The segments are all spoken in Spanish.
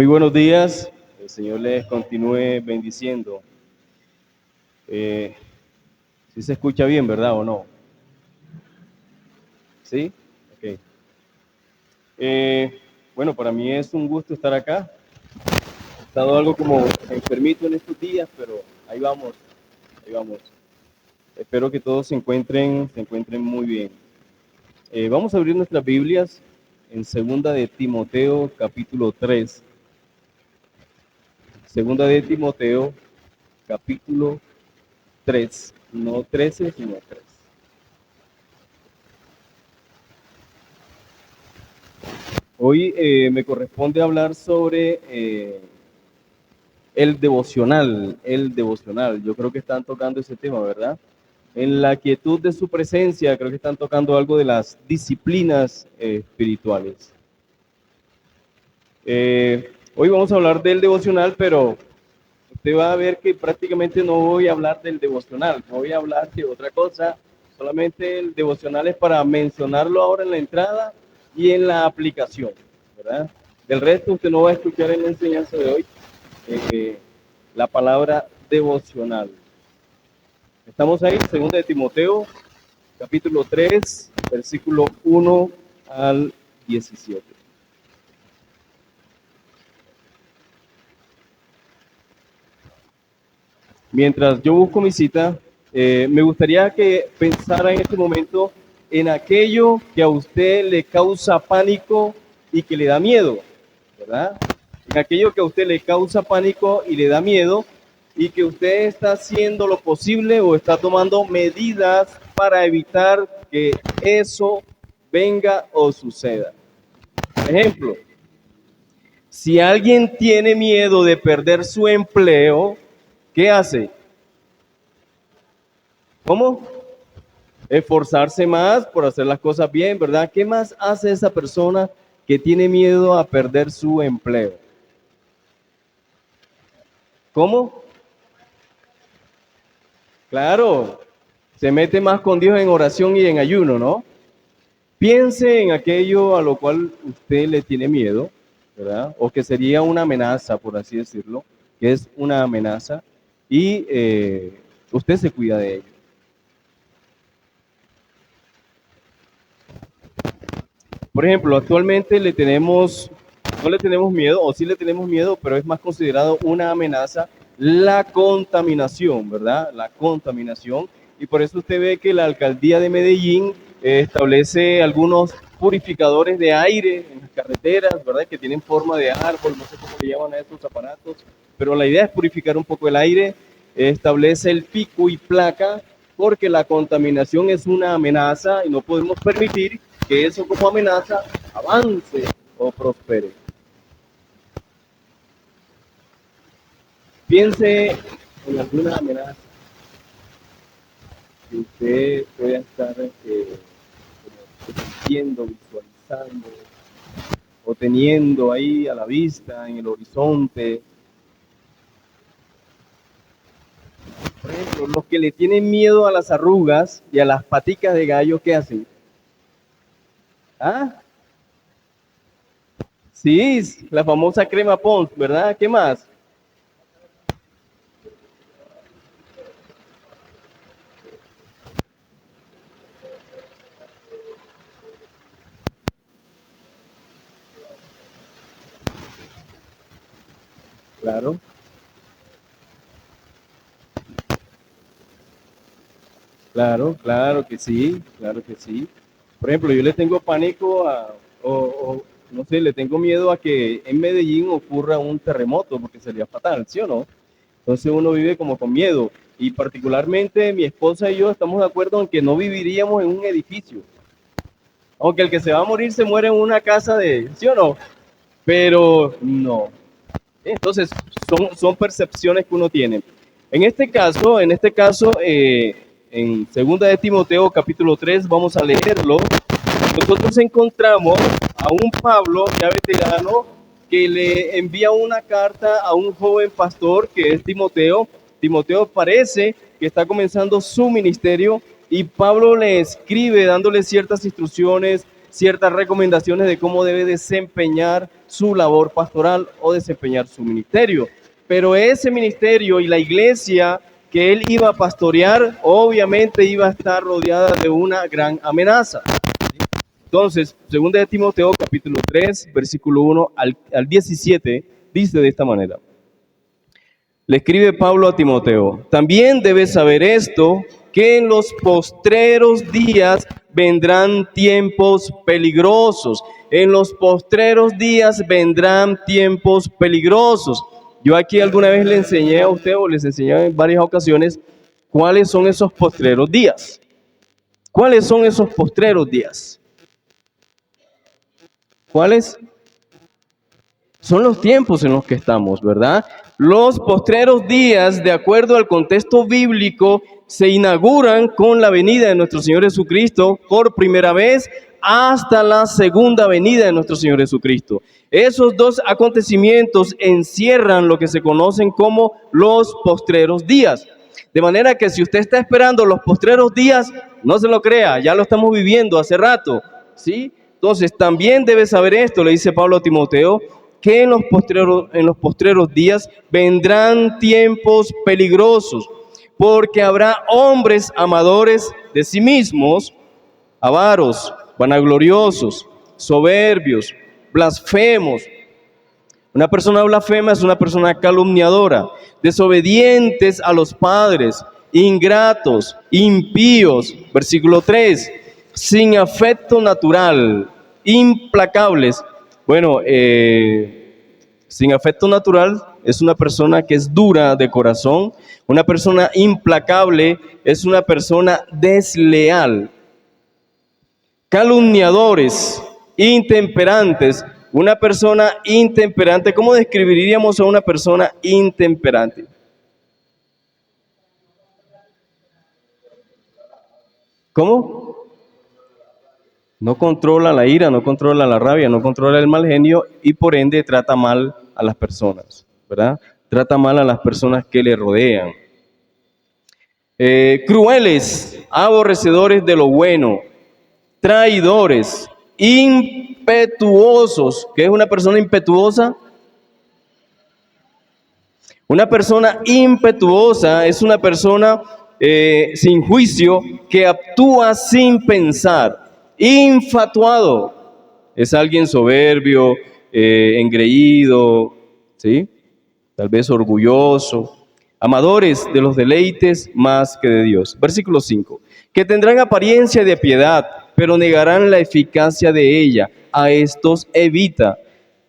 Muy buenos días, el Señor les continúe bendiciendo. ¿Sí se escucha bien, verdad o no? ¿Sí? Ok. Bueno, para mí es un gusto estar acá. He estado algo como enfermito en estos días, pero ahí vamos, ahí vamos. Espero que todos se encuentren muy bien. Vamos a abrir nuestras Biblias en Segunda de Timoteo, capítulo 3. Segunda de Timoteo, capítulo 3, no 13, sino 3. Hoy me corresponde hablar sobre el devocional. Yo creo que están tocando ese tema, ¿verdad? En la quietud de su presencia, creo que están tocando algo de las disciplinas espirituales. Hoy vamos a hablar del devocional, pero usted va a ver que prácticamente no voy a hablar del devocional, no voy a hablar de otra cosa. Solamente el devocional es para mencionarlo ahora en la entrada y en la aplicación, ¿verdad? Del resto usted no va a escuchar en la enseñanza de hoy la palabra devocional. Estamos ahí, 2 de Timoteo, capítulo 3, versículo 1 al 17. Mientras yo busco mi cita, me gustaría que pensara en este momento en aquello que a usted le causa pánico y que le da miedo, ¿verdad? En aquello que a usted le causa pánico y le da miedo y que usted está haciendo lo posible o está tomando medidas para evitar que eso venga o suceda. Ejemplo, si alguien tiene miedo de perder su empleo, ¿qué hace? ¿Cómo? Esforzarse más por hacer las cosas bien, ¿verdad? ¿Qué más hace esa persona que tiene miedo a perder su empleo? ¿Cómo? Claro, se mete más con Dios en oración y en ayuno, ¿no? Piense en aquello a lo cual usted le tiene miedo, ¿verdad? O que sería una amenaza, por así decirlo, que es una amenaza, y usted se cuida de ello. Por ejemplo, actualmente no le tenemos miedo, o sí le tenemos miedo, pero es más considerado una amenaza, la contaminación, ¿verdad? La contaminación. Y por eso usted ve que la alcaldía de Medellín establece algunos purificadores de aire en las carreteras, ¿verdad? Que tienen forma de árbol, no sé cómo le llaman a estos aparatos, pero la idea es purificar un poco el aire. Establece el pico y placa porque la contaminación es una amenaza y no podemos permitir que eso como amenaza avance o prospere. Piense en alguna amenaza que usted pueda estar viendo, visualizando o teniendo ahí a la vista, en el horizonte. Por ejemplo, los que le tienen miedo a las arrugas y a las paticas de gallo, ¿qué hacen? ¿Ah? Sí, la famosa crema Pons, ¿verdad? ¿Qué más? Claro, claro que sí, claro que sí. Por ejemplo, yo le tengo pánico no sé, le tengo miedo a que en Medellín ocurra un terremoto, porque sería fatal, ¿sí o no? Entonces uno vive como con miedo. Y particularmente mi esposa y yo estamos de acuerdo en que no viviríamos en un edificio. Aunque el que se va a morir se muere en una casa de, ¿sí o no? Pero no. Entonces, son percepciones que uno tiene. En este caso, en segunda de Timoteo, capítulo 3, vamos a leerlo. Nosotros encontramos a un Pablo, ya veterano, que le envía una carta a un joven pastor que es Timoteo. Timoteo parece que está comenzando su ministerio y Pablo le escribe dándole ciertas instrucciones, ciertas recomendaciones de cómo debe desempeñar su labor pastoral o desempeñar su ministerio. Pero ese ministerio y la iglesia que él iba a pastorear, obviamente iba a estar rodeada de una gran amenaza. Entonces, 2 de Timoteo, capítulo 3, versículo 1 al 17, dice de esta manera. Le escribe Pablo a Timoteo: también debes saber esto, que en los postreros días vendrán tiempos peligrosos. En los postreros días vendrán tiempos peligrosos. Yo aquí alguna vez le enseñé a usted, o les enseñé en varias ocasiones, cuáles son esos postreros días. ¿Cuáles son esos postreros días? ¿Cuáles? Son los tiempos en los que estamos, ¿verdad? Los postreros días, de acuerdo al contexto bíblico, se inauguran con la venida de nuestro Señor Jesucristo por primera vez hasta la segunda venida de nuestro Señor Jesucristo. Esos dos acontecimientos encierran lo que se conocen como los postreros días. De manera que si usted está esperando los postreros días, no se lo crea, ya lo estamos viviendo hace rato, ¿sí? Entonces, también debe saber esto, le dice Pablo a Timoteo, que en los postreros días vendrán tiempos peligrosos, porque habrá hombres amadores de sí mismos, avaros, vanagloriosos, soberbios, blasfemos. Una persona blasfema es una persona calumniadora, desobedientes a los padres, ingratos, impíos, versículo 3, sin afecto natural, implacables. Bueno, sin afecto natural es una persona que es dura de corazón. Una persona implacable es una persona desleal. Calumniadores, intemperantes. Una persona intemperante, ¿cómo describiríamos a una persona intemperante? ¿Cómo? No controla la ira, no controla la rabia, no controla el mal genio y por ende trata mal a las personas, ¿verdad? Trata mal a las personas que le rodean. Crueles, aborrecedores de lo bueno, traidores, impetuosos. ¿Qué es una persona impetuosa? Una persona impetuosa es una persona sin juicio que actúa sin pensar. Infatuado es alguien soberbio, engreído, ¿sí? Tal vez orgulloso. Amadores de los deleites más que de Dios. Versículo 5. Que tendrán apariencia de piedad, pero negarán la eficacia de ella. A estos evita,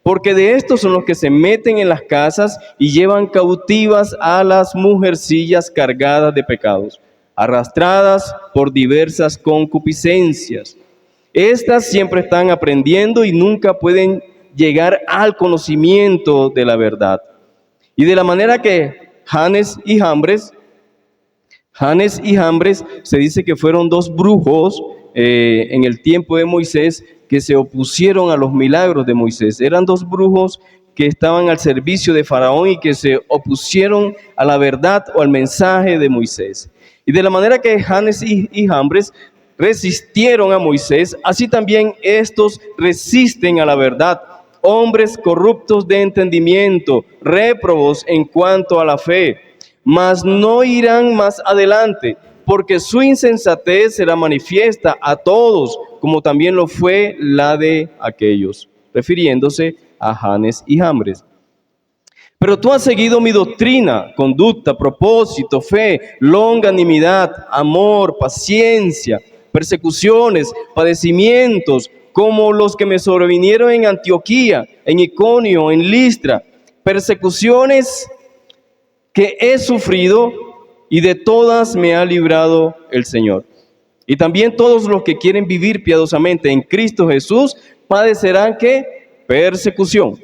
porque de estos son los que se meten en las casas y llevan cautivas a las mujercillas cargadas de pecados, arrastradas por diversas concupiscencias. Estas siempre están aprendiendo y nunca pueden llegar al conocimiento de la verdad. Y de la manera que Janes y Jambres se dice que fueron dos brujos en el tiempo de Moisés que se opusieron a los milagros de Moisés. Eran dos brujos que estaban al servicio de Faraón y que se opusieron a la verdad o al mensaje de Moisés. Y de la manera que Janes y Jambres resistieron a Moisés, así también estos resisten a la verdad. Hombres corruptos de entendimiento, réprobos en cuanto a la fe, mas no irán más adelante, porque su insensatez será manifiesta a todos, como también lo fue la de aquellos, refiriéndose a Janes y Jambres. Pero tú has seguido mi doctrina, conducta, propósito, fe, longanimidad, amor, paciencia, persecuciones, padecimientos, como los que me sobrevinieron en Antioquía, en Iconio, en Listra, persecuciones que he sufrido y de todas me ha librado el Señor. Y también todos los que quieren vivir piadosamente en Cristo Jesús padecerán ¿qué? Persecución.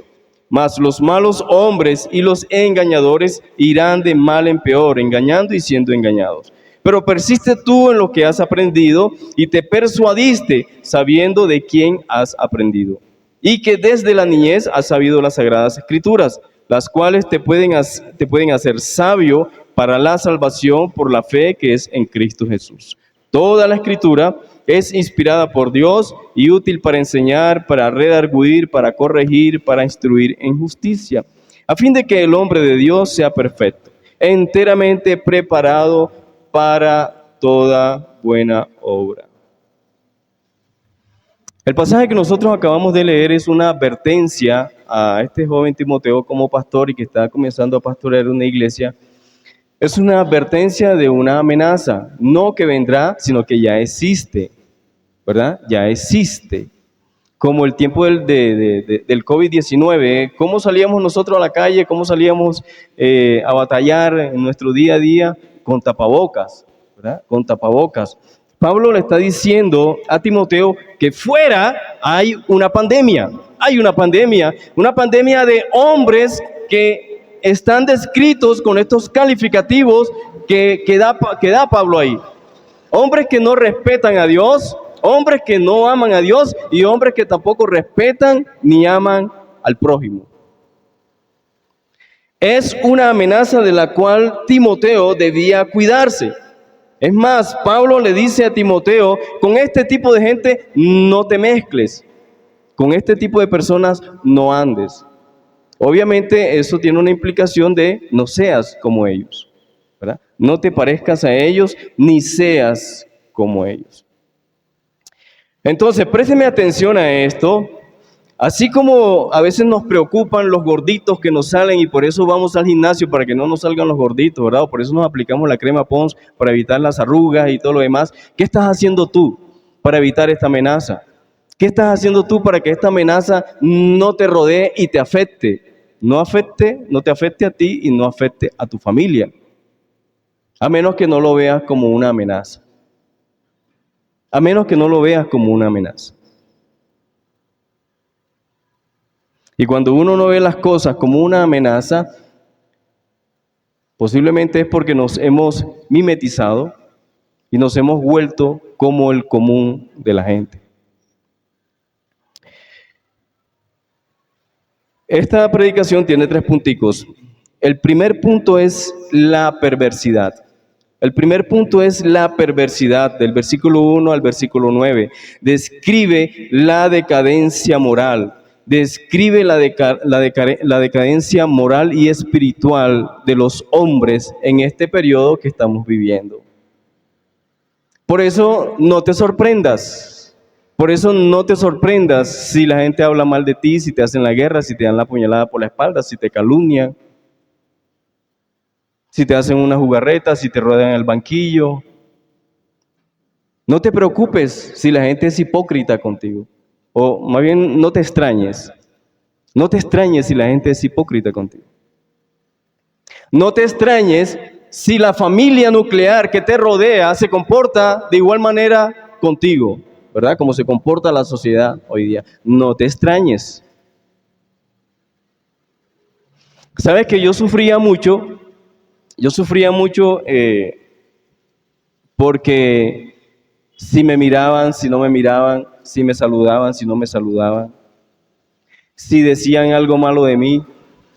Mas los malos hombres y los engañadores irán de mal en peor, engañando y siendo engañados. Pero persiste tú en lo que has aprendido y te persuadiste sabiendo de quién has aprendido. Y que desde la niñez has sabido las Sagradas Escrituras, las cuales te pueden hacer sabio para la salvación por la fe que es en Cristo Jesús. Toda la Escritura es inspirada por Dios y útil para enseñar, para redarguir, para corregir, para instruir en justicia, a fin de que el hombre de Dios sea perfecto, enteramente preparado para toda buena obra. El pasaje que nosotros acabamos de leer es una advertencia a este joven Timoteo como pastor y que está comenzando a pastorear una iglesia. Es una advertencia de una amenaza, no que vendrá, sino que ya existe, ¿verdad? Ya existe. Como el tiempo del COVID-19, ¿cómo salíamos nosotros a la calle? ¿Cómo salíamos a batallar en nuestro día a día? Con tapabocas, ¿verdad? Con tapabocas. Pablo le está diciendo a Timoteo que fuera hay una pandemia de hombres que están descritos con estos calificativos que da Pablo ahí. Hombres que no respetan a Dios, hombres que no aman a Dios y hombres que tampoco respetan ni aman al prójimo. Es una amenaza de la cual Timoteo debía cuidarse. Es más, Pablo le dice a Timoteo, con este tipo de gente no te mezcles, con este tipo de personas no andes. Obviamente eso tiene una implicación de no seas como ellos, ¿verdad? No te parezcas a ellos ni seas como ellos. Entonces, présteme atención a esto. Así como a veces nos preocupan los gorditos que nos salen y por eso vamos al gimnasio para que no nos salgan los gorditos, ¿verdad? Por eso nos aplicamos la crema Pons para evitar las arrugas y todo lo demás. ¿Qué estás haciendo tú para evitar esta amenaza? ¿Qué estás haciendo tú para que esta amenaza no te rodee y te afecte? No te afecte a ti y no afecte a tu familia. A menos que no lo veas como una amenaza. A menos que no lo veas como una amenaza. Y cuando uno no ve las cosas como una amenaza, posiblemente es porque nos hemos mimetizado y nos hemos vuelto como el común de la gente. Esta predicación tiene 3 punticos. El primer punto es la perversidad. El primer punto es la perversidad, del versículo 1 al versículo 9. Describe la decadencia moral. Describe la decadencia moral y espiritual de los hombres en este periodo que estamos viviendo. Por eso no te sorprendas. Por eso no te sorprendas si la gente habla mal de ti, si te hacen la guerra, si te dan la puñalada por la espalda, si te calumnian, si te hacen una jugarreta, si te rodean el banquillo. No te preocupes si la gente es hipócrita contigo. O más bien, no te extrañes. No te extrañes si la gente es hipócrita contigo. No te extrañes si la familia nuclear que te rodea se comporta de igual manera contigo, ¿verdad? Como se comporta la sociedad hoy día. No te extrañes. ¿Sabes que yo sufría mucho? Porque si me miraban, si no me miraban, si me saludaban, si no me saludaban, si decían algo malo de mí,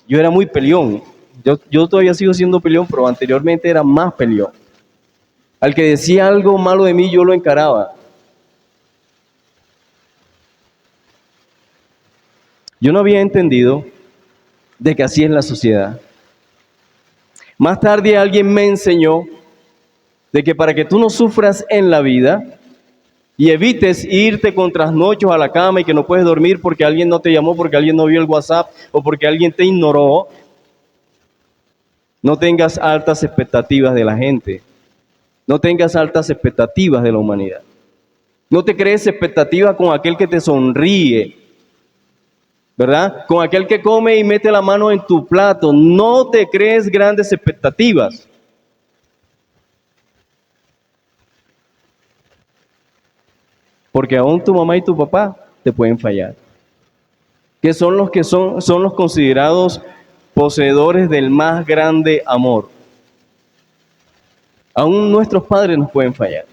yo era muy peleón. Yo todavía sigo siendo peleón, pero anteriormente era más peleón. Al que decía algo malo de mí, yo lo encaraba. Yo no había entendido de que así es la sociedad. Más tarde alguien me enseñó de que para que tú no sufras en la vida y evites irte con trasnochos a la cama y que no puedes dormir porque alguien no te llamó, porque alguien no vio el WhatsApp o porque alguien te ignoró, no tengas altas expectativas de la gente. No tengas altas expectativas de la humanidad. No te crees expectativas con aquel que te sonríe, ¿verdad? Con aquel que come y mete la mano en tu plato. No te crees grandes expectativas. Porque aún tu mamá y tu papá te pueden fallar. Que son los considerados poseedores del más grande amor. Aún nuestros padres nos pueden fallar.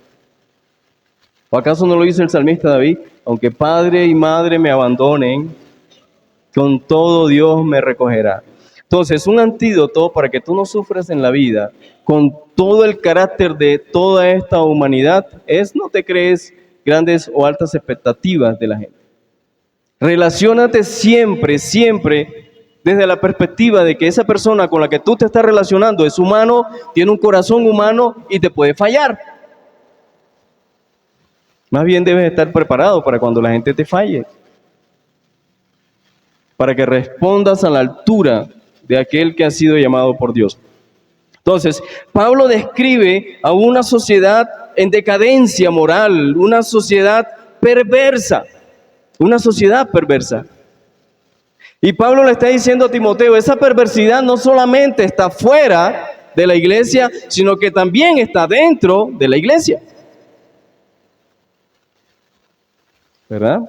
¿O acaso no lo dice el salmista David? Aunque padre y madre me abandonen, con todo Dios me recogerá. Entonces, un antídoto para que tú no sufras en la vida con todo el carácter de toda esta humanidad es no te crees grandes o altas expectativas de la gente. Relaciónate siempre, siempre desde la perspectiva de que esa persona con la que tú te estás relacionando es humano, tiene un corazón humano y te puede fallar. Más bien debes estar preparado para cuando la gente te falle, para que respondas a la altura de aquel que ha sido llamado por Dios. Entonces, Pablo describe a una sociedad en decadencia moral, una sociedad perversa. Una sociedad perversa. Y Pablo le está diciendo a Timoteo, esa perversidad no solamente está fuera de la iglesia, sino que también está dentro de la iglesia. ¿Verdad?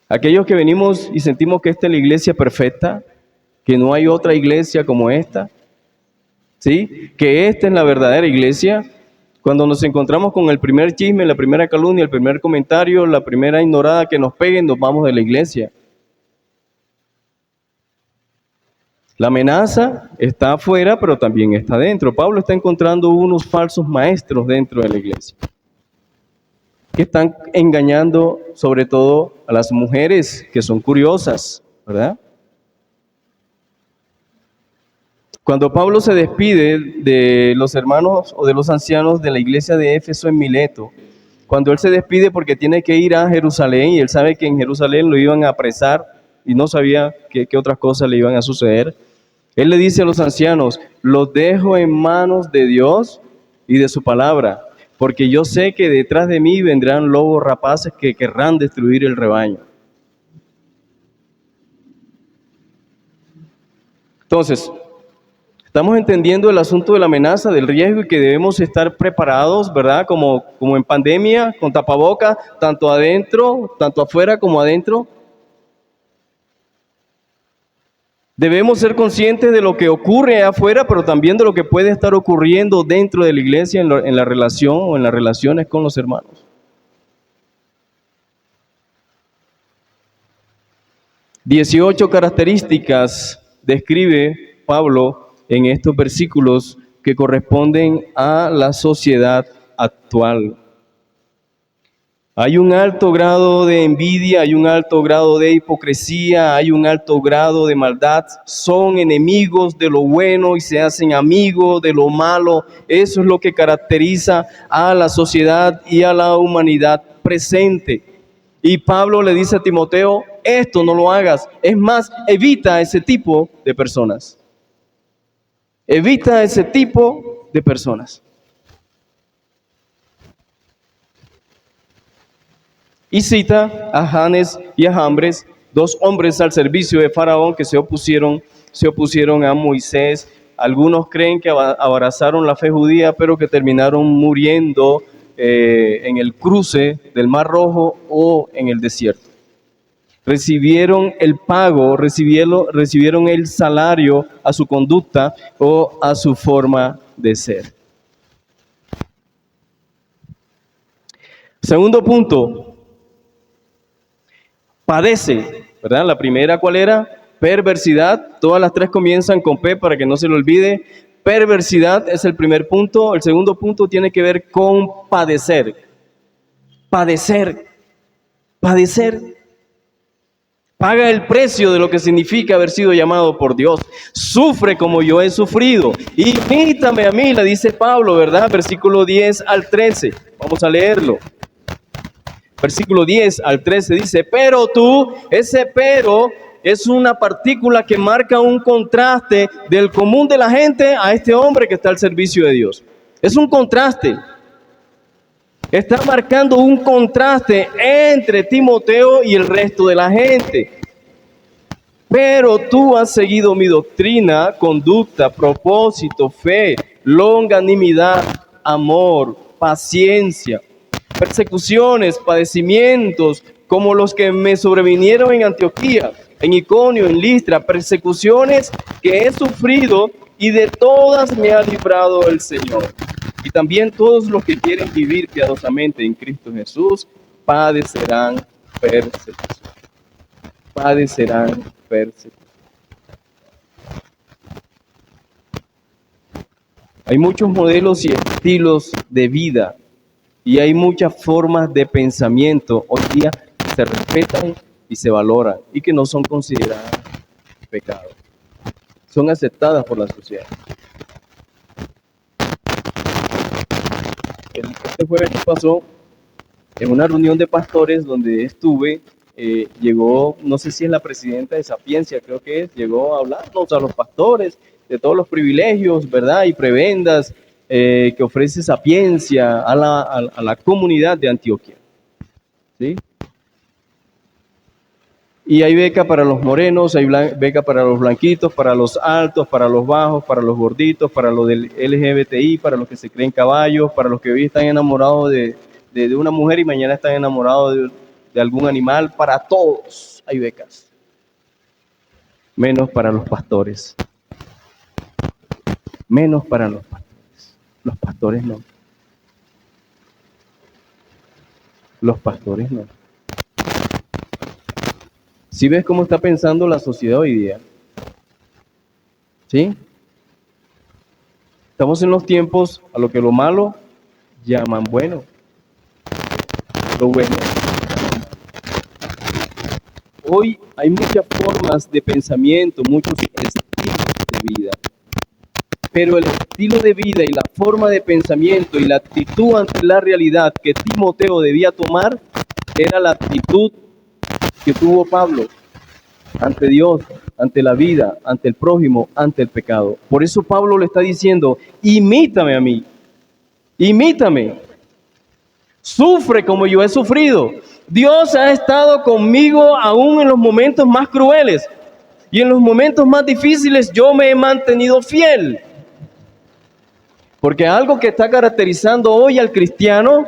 Aquellos que venimos y sentimos que esta es la iglesia perfecta, que no hay otra iglesia como esta, ¿sí? Que esta es la verdadera iglesia. Cuando nos encontramos con el primer chisme, la primera calumnia, el primer comentario, la primera ignorada que nos peguen, nos vamos de la iglesia. La amenaza está afuera, pero también está dentro. Pablo está encontrando unos falsos maestros dentro de la iglesia, que están engañando sobre todo a las mujeres que son curiosas, ¿verdad? Cuando Pablo se despide de los hermanos o de los ancianos de la iglesia de Éfeso en Mileto, cuando él se despide porque tiene que ir a Jerusalén y él sabe que en Jerusalén lo iban a apresar y no sabía qué otras cosas le iban a suceder, él le dice a los ancianos, los dejo en manos de Dios y de su palabra, porque yo sé que detrás de mí vendrán lobos rapaces que querrán destruir el rebaño. Entonces, estamos entendiendo el asunto de la amenaza, del riesgo y que debemos estar preparados, ¿verdad? Como en pandemia, con tapaboca, tanto adentro, tanto afuera como adentro. Debemos ser conscientes de lo que ocurre afuera, pero también de lo que puede estar ocurriendo dentro de la iglesia en la relación o en las relaciones con los hermanos. Dieciocho características describe Pablo en estos versículos que corresponden a la sociedad actual. Hay un alto grado de envidia, hay un alto grado de hipocresía, hay un alto grado de maldad. Son enemigos de lo bueno y se hacen amigos de lo malo. Eso es lo que caracteriza a la sociedad y a la humanidad presente. Y Pablo le dice a Timoteo, esto no lo hagas. Es más, evita ese tipo de personas. Evita ese tipo de personas. Y cita a Janes y a Jambres, dos hombres al servicio de Faraón que se opusieron a Moisés. Algunos creen que abrazaron la fe judía, pero que terminaron muriendo en el cruce del Mar Rojo o en el desierto. Recibieron el pago, recibieron el salario a su conducta o a su forma de ser. Segundo punto, padece, ¿verdad? La primera, ¿cuál era? Perversidad. Todas las tres comienzan con P para que no se lo olvide. Perversidad es el primer punto. El segundo punto tiene que ver con padecer. Padecer. Paga el precio de lo que significa haber sido llamado por Dios. Sufre como yo he sufrido. Imítame a mí, le dice Pablo, ¿verdad? Versículo 10 al 13. Vamos a leerlo. Versículo 10 al 13 dice, pero tú, ese pero es una partícula que marca un contraste del común de la gente a este hombre que está al servicio de Dios. Es un contraste. Está marcando un contraste entre Timoteo y el resto de la gente. Pero tú has seguido mi doctrina, conducta, propósito, fe, longanimidad, amor, paciencia, persecuciones, padecimientos, como los que me sobrevinieron en Antioquía, en Iconio, en Listra, persecuciones que he sufrido y de todas me ha librado el Señor. Y también todos los que quieren vivir piadosamente en Cristo Jesús padecerán persecución. Padecerán persecución. Hay muchos modelos y estilos de vida Y hay muchas formas de pensamiento hoy día que se respetan y se valoran y que no son consideradas pecados. Son aceptadas por la sociedad. Este jueves que pasó, en una reunión de pastores donde estuve, llegó, no sé si es la presidenta de Sapiencia, creo que es, llegó a hablarnos a los pastores de todos los privilegios, ¿verdad? Y prebendas que ofrece Sapiencia a la comunidad de Antioquia, ¿sí? Y hay beca para los morenos, hay beca para los blanquitos, para los altos, para los bajos, para los gorditos, para los del LGBTI, para los que se creen caballos, para los que hoy están enamorados de una mujer y mañana están enamorados de algún animal. Para todos hay becas, menos para los pastores. Menos para los pastores. Los pastores no. Los pastores no. ¿Sí ves cómo está pensando la sociedad hoy día? ¿Sí? Estamos en los tiempos a lo que lo malo llaman bueno. Lo bueno. Hoy hay muchas formas de pensamiento, muchos estilos de vida. Pero el estilo de vida y la forma de pensamiento y la actitud ante la realidad que Timoteo debía tomar era la actitud que tuvo Pablo ante Dios, ante la vida, ante el prójimo, ante el pecado. Por eso Pablo le está diciendo, imítame a mí, imítame, sufre como yo he sufrido. Dios ha estado conmigo aún en los momentos más crueles y en los momentos más difíciles yo me he mantenido fiel. Porque algo que está caracterizando hoy al cristiano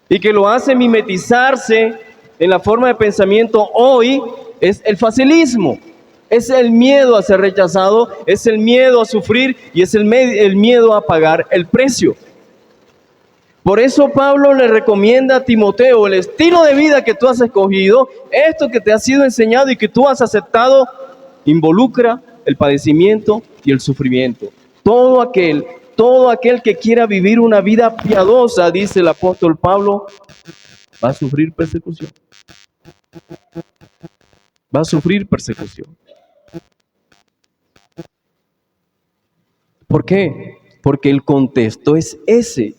y que lo hace mimetizarse en la forma de pensamiento hoy es el facilismo, es el miedo a ser rechazado, es el miedo a sufrir y es el miedo a pagar el precio. Por eso Pablo le recomienda a Timoteo el estilo de vida que tú has escogido, esto que te ha sido enseñado y que tú has aceptado, involucra el padecimiento y el sufrimiento. Todo aquel que quiera vivir una vida piadosa, dice el apóstol Pablo, va a sufrir persecución. Va a sufrir persecución. ¿Por qué? Porque el contexto es ese.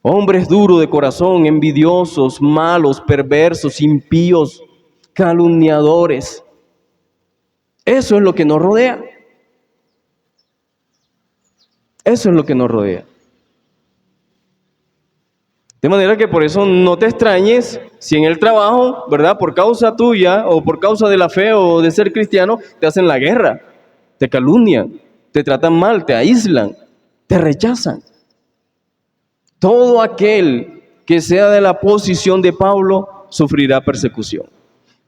Hombres duros de corazón, envidiosos, malos, perversos, impíos, calumniadores. Eso es lo que nos rodea. Eso es lo que nos rodea. De manera que por eso no te extrañes si en el trabajo, ¿verdad? Por causa tuya o por causa de la fe o de ser cristiano, te hacen la guerra, te calumnian, te tratan mal, te aíslan, te rechazan. Todo aquel que sea de la posición de Pablo sufrirá persecución.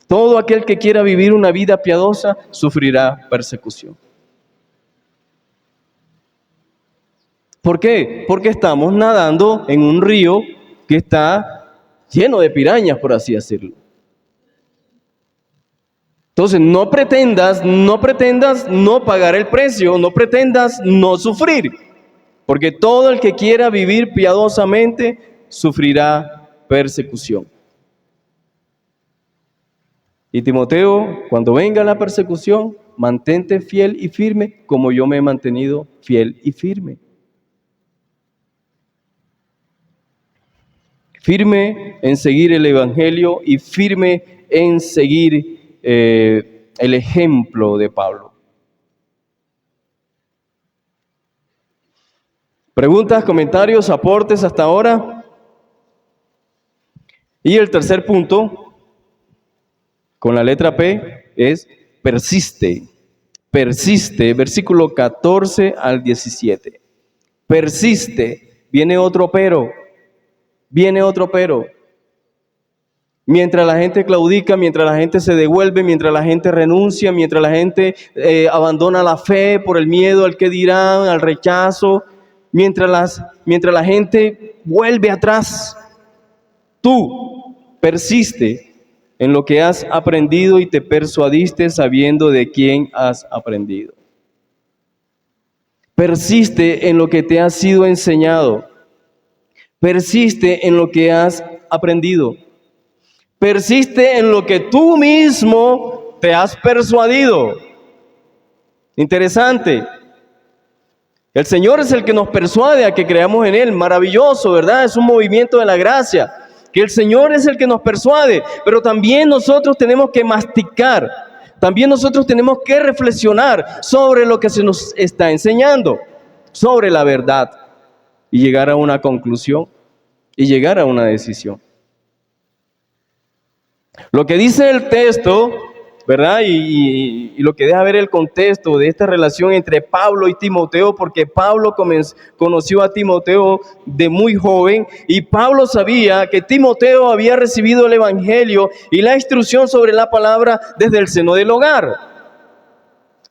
Todo aquel que quiera vivir una vida piadosa sufrirá persecución. ¿Por qué? Porque estamos nadando en un río que está lleno de pirañas, por así decirlo. Entonces, no pretendas no pagar el precio, no pretendas no sufrir, porque todo el que quiera vivir piadosamente sufrirá persecución. Y Timoteo, cuando venga la persecución, mantente fiel y firme como yo me he mantenido fiel y firme. Firme en seguir el Evangelio y firme en seguir el ejemplo de Pablo. ¿Preguntas, comentarios, aportes hasta ahora? Y el tercer punto, con la letra P, es persiste. Persiste, versículo 14 al 17. Persiste, viene otro pero. Mientras la gente claudica, mientras la gente se devuelve, mientras la gente renuncia, mientras la gente abandona la fe por el miedo al que dirán, al rechazo, mientras la gente vuelve atrás, tú persiste en lo que has aprendido y te persuadiste sabiendo de quién has aprendido. Persiste en lo que te ha sido enseñado. Persiste en lo que has aprendido. Persiste en lo que tú mismo te has persuadido. Interesante. El Señor es el que nos persuade a que creamos en Él. Maravilloso, ¿verdad? Es un movimiento de la gracia. Que el Señor es el que nos persuade. Pero también nosotros tenemos que masticar. También nosotros tenemos que reflexionar sobre lo que se nos está enseñando. Sobre la verdad. Y llegar a una conclusión. Y llegar a una decisión. Lo que dice el texto, ¿verdad? Y lo que deja ver el contexto de esta relación entre Pablo y Timoteo, porque Pablo conoció a Timoteo de muy joven y Pablo sabía que Timoteo había recibido el evangelio y la instrucción sobre la palabra desde el seno del hogar.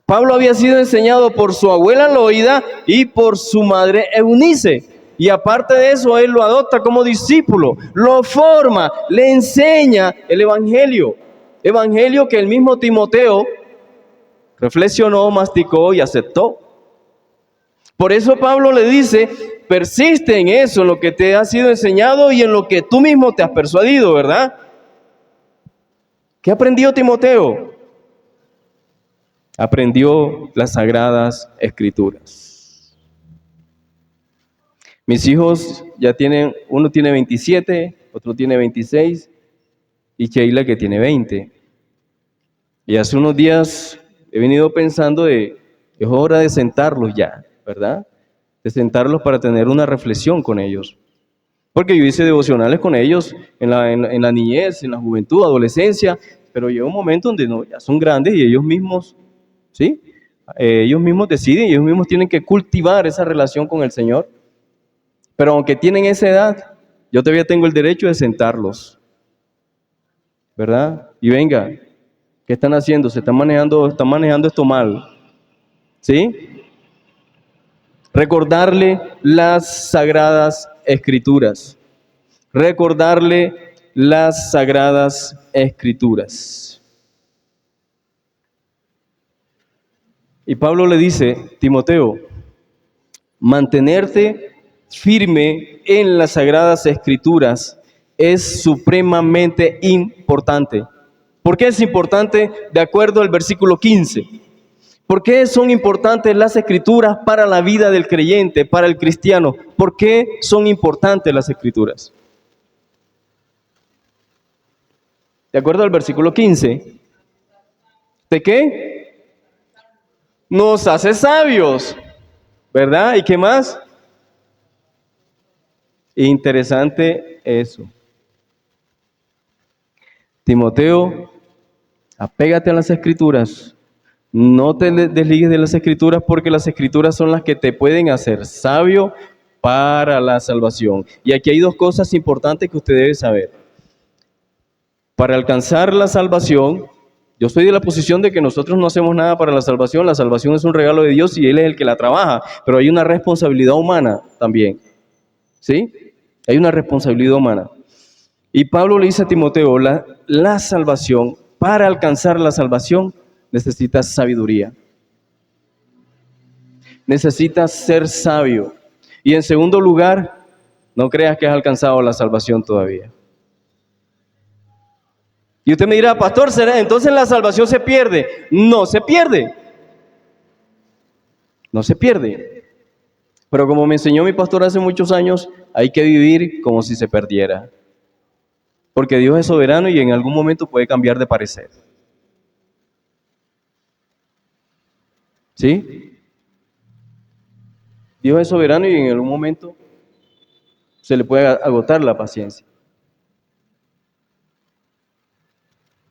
Pablo había sido enseñado por su abuela Loida y por su madre Eunice. Y aparte de eso, él lo adopta como discípulo, lo forma, le enseña el evangelio. Evangelio que el mismo Timoteo reflexionó, masticó y aceptó. Por eso Pablo le dice, persiste en eso, en lo que te ha sido enseñado y en lo que tú mismo te has persuadido, ¿verdad? ¿Qué aprendió Timoteo? Aprendió las Sagradas Escrituras. Mis hijos ya tienen, uno tiene 27, otro tiene 26 y Sheila que tiene 20. Y hace unos días he venido pensando es hora de sentarlos ya, ¿verdad? De sentarlos para tener una reflexión con ellos. Porque yo hice devocionales con ellos en la niñez, en la juventud, adolescencia, pero llega un momento donde no, ya son grandes y ellos mismos, ¿sí? Ellos mismos deciden y ellos mismos tienen que cultivar esa relación con el Señor. Pero aunque tienen esa edad, yo todavía tengo el derecho de sentarlos, ¿verdad? Y venga, ¿qué están haciendo? Están manejando esto mal, ¿sí? Recordarle las Sagradas Escrituras. Recordarle las Sagradas Escrituras. Y Pablo le dice, Timoteo, mantenerte firme en las Sagradas Escrituras es supremamente importante. ¿Por qué es importante? De acuerdo al versículo 15. ¿Por qué son importantes las Escrituras para la vida del creyente, para el cristiano? ¿Por qué son importantes las Escrituras? De acuerdo al versículo 15. ¿De qué? Nos hace sabios, ¿verdad? ¿Y qué más? Interesante eso. Timoteo, apégate a las Escrituras. No te desligues de las Escrituras porque las Escrituras son las que te pueden hacer sabio para la salvación. Y aquí hay dos cosas importantes que usted debe saber. Para alcanzar la salvación, yo estoy de la posición de que nosotros no hacemos nada para la salvación es un regalo de Dios y Él es el que la trabaja, pero hay una responsabilidad humana también, ¿sí? Hay una responsabilidad humana. Y Pablo le dice a Timoteo, la salvación, para alcanzar la salvación, necesitas sabiduría. Necesitas ser sabio. Y en segundo lugar, no creas que has alcanzado la salvación todavía. Y usted me dirá, pastor, ¿será entonces la salvación se pierde? No se pierde. No se pierde. Pero como me enseñó mi pastor hace muchos años, hay que vivir como si se perdiera. Porque Dios es soberano y en algún momento puede cambiar de parecer. ¿Sí? Dios es soberano y en algún momento se le puede agotar la paciencia.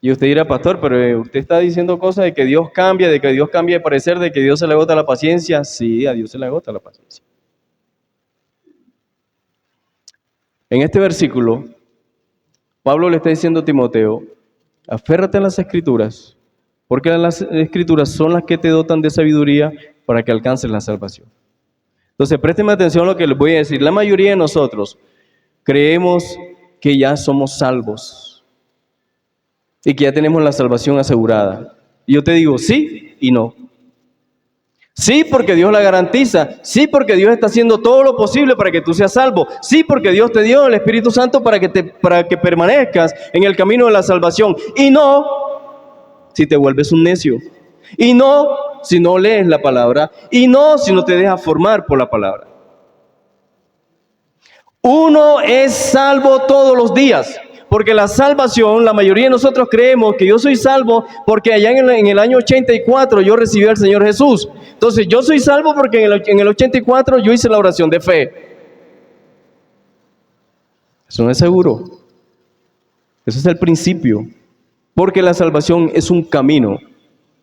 Y usted dirá, pastor, pero usted está diciendo cosas de que Dios cambia, de que Dios cambia de parecer, de que Dios se le agota la paciencia. Sí, a Dios se le agota la paciencia. En este versículo, Pablo le está diciendo a Timoteo, aférrate a las Escrituras, porque las Escrituras son las que te dotan de sabiduría para que alcances la salvación. Entonces, présteme atención a lo que les voy a decir. La mayoría de nosotros creemos que ya somos salvos y que ya tenemos la salvación asegurada. Y yo te digo sí y no. Sí, porque Dios la garantiza. Sí, porque Dios está haciendo todo lo posible para que tú seas salvo. Sí, porque Dios te dio el Espíritu Santo para que permanezcas en el camino de la salvación. Y no si te vuelves un necio. Y no si no lees la palabra. Y no si no te dejas formar por la palabra. Uno es salvo todos los días. Porque la salvación, la mayoría de nosotros creemos que yo soy salvo porque allá en el año 84 yo recibí al Señor Jesús. Entonces yo soy salvo porque en el 84 yo hice la oración de fe. Eso no es seguro. Ese es el principio. Porque la salvación es un camino.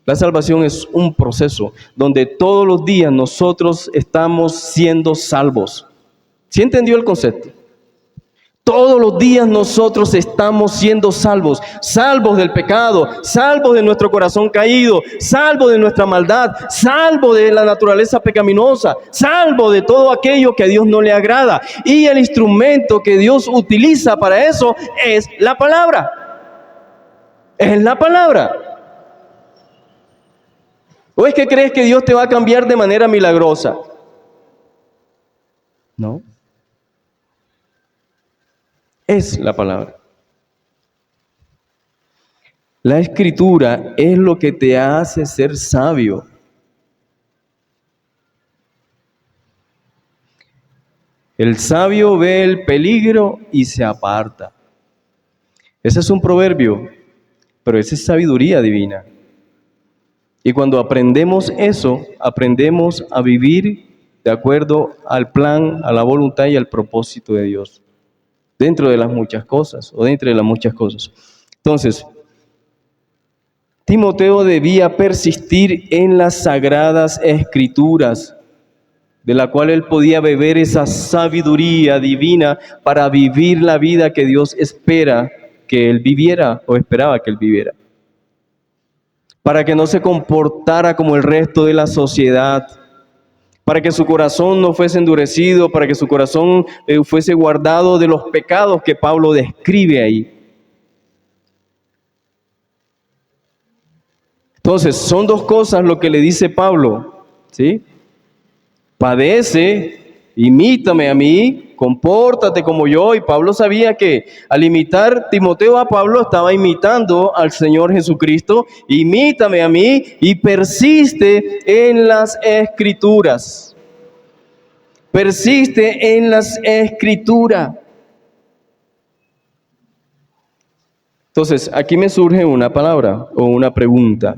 La salvación es un proceso donde todos los días nosotros estamos siendo salvos. ¿Sí entendió el concepto? Todos los días nosotros estamos siendo salvos, salvos del pecado, salvos de nuestro corazón caído, salvos de nuestra maldad, salvos de la naturaleza pecaminosa, salvos de todo aquello que a Dios no le agrada. Y el instrumento que Dios utiliza para eso es la palabra. Es la palabra. ¿O es que crees que Dios te va a cambiar de manera milagrosa? No. Es la palabra. La escritura es lo que te hace ser sabio. El sabio ve el peligro y se aparta. Ese es un proverbio, pero esa es sabiduría divina. Y cuando aprendemos eso, aprendemos a vivir de acuerdo al plan, a la voluntad y al propósito de Dios. Dentro de las muchas cosas, o dentro de las muchas cosas. Entonces, Timoteo debía persistir en las sagradas escrituras, de la cual él podía beber esa sabiduría divina para vivir la vida que Dios espera que él viviera, o esperaba que él viviera. Para que no se comportara como el resto de la sociedad, para que su corazón no fuese endurecido, para que su corazón fuese guardado de los pecados que Pablo describe ahí. Entonces, son dos cosas lo que le dice Pablo, ¿sí? Padece, imítame a mí, compórtate como yo. Y Pablo sabía que al imitar Timoteo a Pablo, estaba imitando al Señor Jesucristo. Imítame a mí y persiste en las Escrituras. Persiste en las Escrituras. Entonces, aquí me surge una palabra o una pregunta.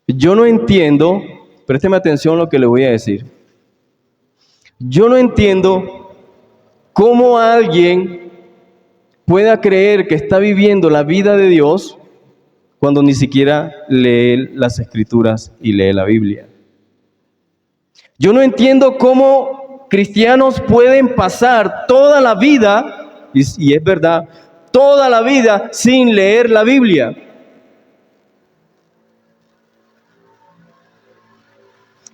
Yo no entiendo, présteme atención a lo que le voy a decir. Yo no entiendo cómo alguien pueda creer que está viviendo la vida de Dios cuando ni siquiera lee las Escrituras y lee la Biblia. Yo no entiendo cómo cristianos pueden pasar toda la vida, y es verdad, toda la vida sin leer la Biblia.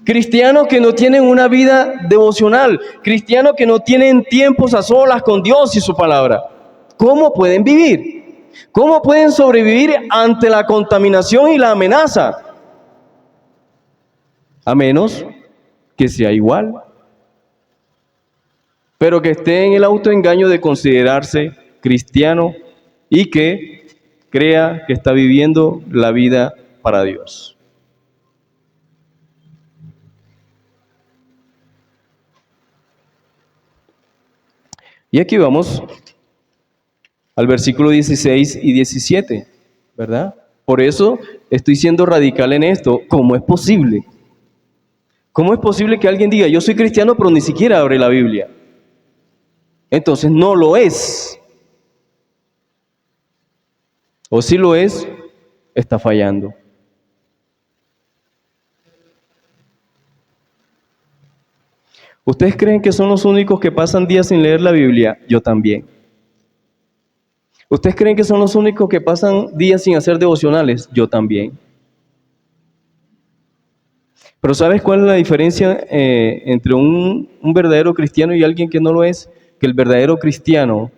Cristianos que no tienen una vida devocional, cristianos que no tienen tiempos a solas con Dios y su palabra. ¿Cómo pueden vivir? ¿Cómo pueden sobrevivir ante la contaminación y la amenaza? A menos que sea igual, pero que esté en el autoengaño de considerarse cristiano y que crea que está viviendo la vida para Dios. Y aquí vamos al versículo 16 y 17, ¿verdad? Por eso estoy siendo radical en esto. ¿Cómo es posible? ¿Cómo es posible que alguien diga, yo soy cristiano, pero ni siquiera abre la Biblia? Entonces no lo es. O si lo es, está fallando. ¿Ustedes creen que son los únicos que pasan días sin leer la Biblia? Yo también. ¿Ustedes creen que son los únicos que pasan días sin hacer devocionales? Yo también. Pero ¿sabes cuál es la diferencia entre un verdadero cristiano y alguien que no lo es? Que el verdadero cristiano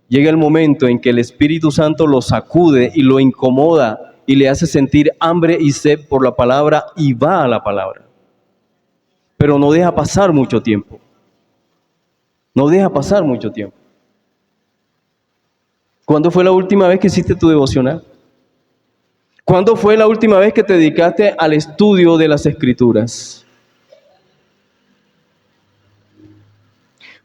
llega el momento en que el Espíritu Santo lo sacude y lo incomoda y le hace sentir hambre y sed por la palabra y va a la palabra. Pero no deja pasar mucho tiempo. No deja pasar mucho tiempo. ¿Cuándo fue la última vez que hiciste tu devocional? ¿Cuándo fue la última vez que te dedicaste al estudio de las Escrituras?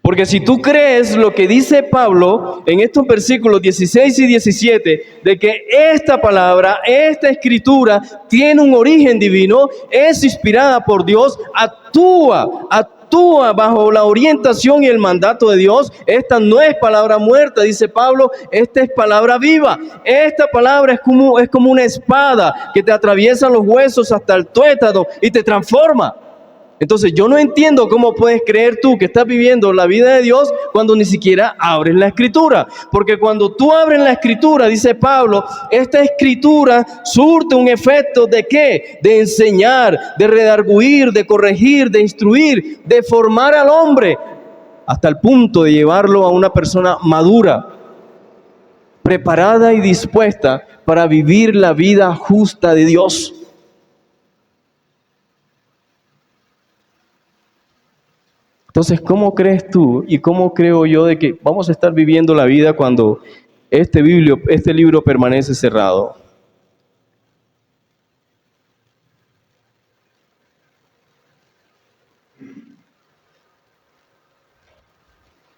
Porque si tú crees lo que dice Pablo en estos versículos 16 y 17, de que esta palabra, esta escritura tiene un origen divino, es inspirada por Dios, actúa bajo la orientación y el mandato de Dios. Esta no es palabra muerta, dice Pablo, esta es palabra viva. Esta palabra es como una espada que te atraviesa los huesos hasta el tuétano y te transforma. Entonces yo no entiendo cómo puedes creer tú que estás viviendo la vida de Dios cuando ni siquiera abres la Escritura. Porque cuando tú abres la Escritura, dice Pablo, esta Escritura surte un efecto ¿de qué? De enseñar, de redarguir, de corregir, de instruir, de formar al hombre hasta el punto de llevarlo a una persona madura, preparada y dispuesta para vivir la vida justa de Dios. Entonces, ¿cómo crees tú y cómo creo yo de que vamos a estar viviendo la vida cuando este libro permanece cerrado?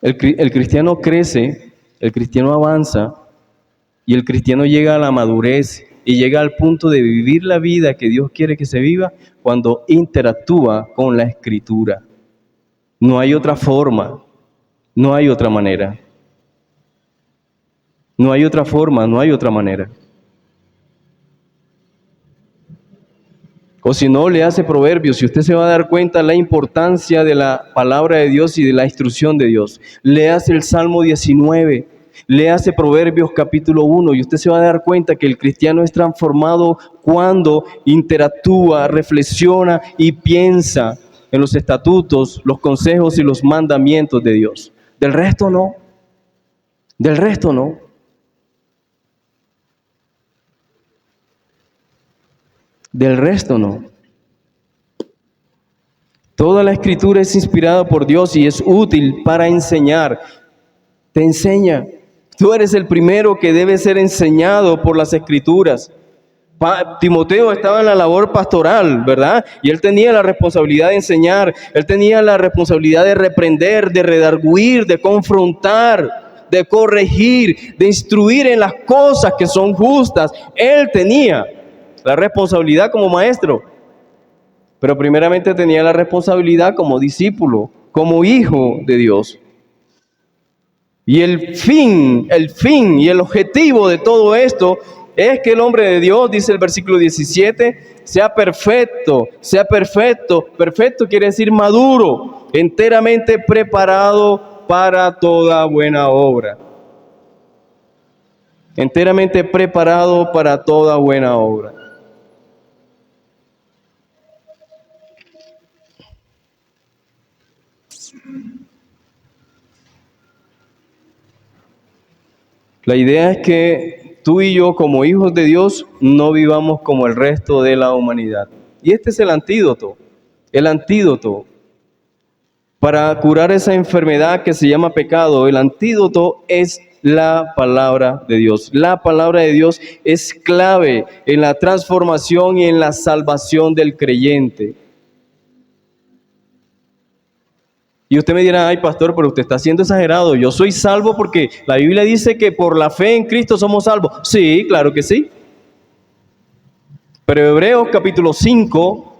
El cristiano crece, el cristiano avanza y el cristiano llega a la madurez y llega al punto de vivir la vida que Dios quiere que se viva cuando interactúa con la Escritura. No hay otra forma, no hay otra manera. No hay otra forma, no hay otra manera. O si no, le hace Proverbios y usted se va a dar cuenta la importancia de la palabra de Dios y de la instrucción de Dios. Le hace el Salmo 19, le hace Proverbios capítulo 1 y usted se va a dar cuenta que el cristiano es transformado cuando interactúa, reflexiona y piensa en los estatutos, los consejos y los mandamientos de Dios. Del resto no. Del resto no. Del resto no. Toda la Escritura es inspirada por Dios y es útil para enseñar. Te enseña. Tú eres el primero que debe ser enseñado por las Escrituras. Timoteo estaba en la labor pastoral, ¿verdad? Y él tenía la responsabilidad de enseñar, él tenía la responsabilidad de reprender, de redarguir, de confrontar, de corregir, de instruir en las cosas que son justas. Él tenía la responsabilidad como maestro, pero primeramente tenía la responsabilidad como discípulo, como hijo de Dios. Y el fin y el objetivo de todo esto es que el hombre de Dios, dice el versículo 17, sea perfecto. Perfecto quiere decir maduro, enteramente preparado para toda buena obra. Enteramente preparado para toda buena obra. La idea es que tú y yo, como hijos de Dios, no vivamos como el resto de la humanidad. Y este es el antídoto para curar esa enfermedad que se llama pecado. El antídoto es la palabra de Dios. La palabra de Dios es clave en la transformación y en la salvación del creyente. Y usted me dirá, ay pastor, pero usted está siendo exagerado. Yo soy salvo porque la Biblia dice que por la fe en Cristo somos salvos. Sí, claro que sí. Pero Hebreos capítulo 5